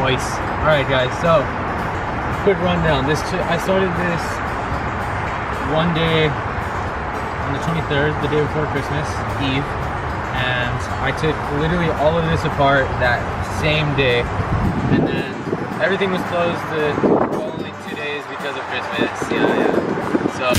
Nice. Alright guys, so quick rundown. I started this one day on the 23rd, the day before Christmas Eve, and I took literally all of this apart that same day, and then everything was closed the following 2 days because of Christmas. Yeah. So